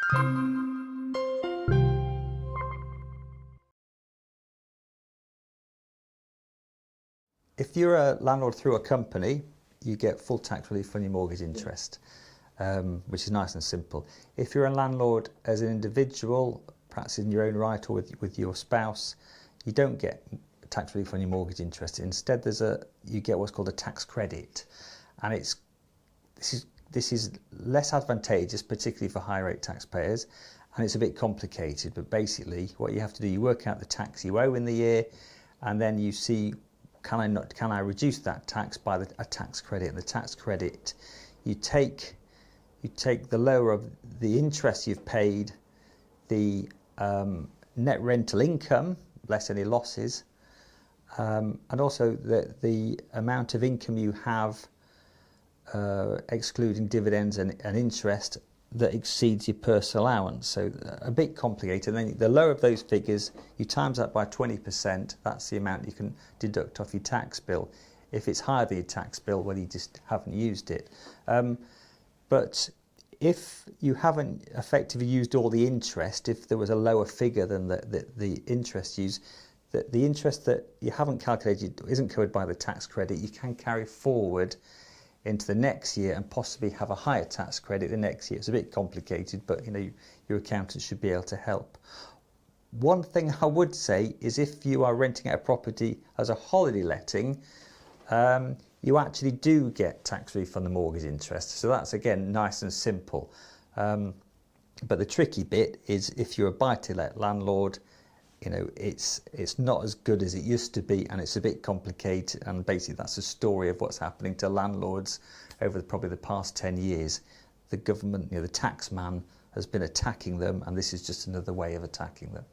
If you're a landlord through a company, you get full tax relief on your mortgage interest, which is nice and simple. If you're a landlord as an individual, perhaps in your own right or with your spouse, you don't get tax relief on your mortgage interest. Instead, you get what's called a tax credit, and this is less advantageous, particularly for high rate taxpayers, and it's a bit complicated. But basically, what you have to do, you work out the tax you owe in the year, and then you see, can I reduce that tax by a tax credit? And the tax credit, you take the lower of the interest you've paid, the net rental income less any losses, and also the amount of income you have excluding dividends and interest that exceeds your personal allowance. So a bit complicated. And then the lower of those figures, you times that by 20%, that's the amount you can deduct off your tax bill. If it's higher than your tax bill, well, you just haven't used it. But if you haven't effectively used all the interest, if there was a lower figure than the interest used, the interest that you haven't calculated isn't covered by the tax credit, you can carry forward into the next year and possibly have a higher tax credit the next year. It's a bit complicated, but your accountant should be able to help. One thing I would say is if you are renting out a property as a holiday letting, you actually do get tax relief on the mortgage interest. So that's, again, nice and simple. But the tricky bit is if you're a buy-to-let landlord, it's not as good as it used to be, and it's a bit complicated. And basically that's a story of what's happening to landlords over probably the past 10 years. The government, the tax man has been attacking them, and this is just another way of attacking them.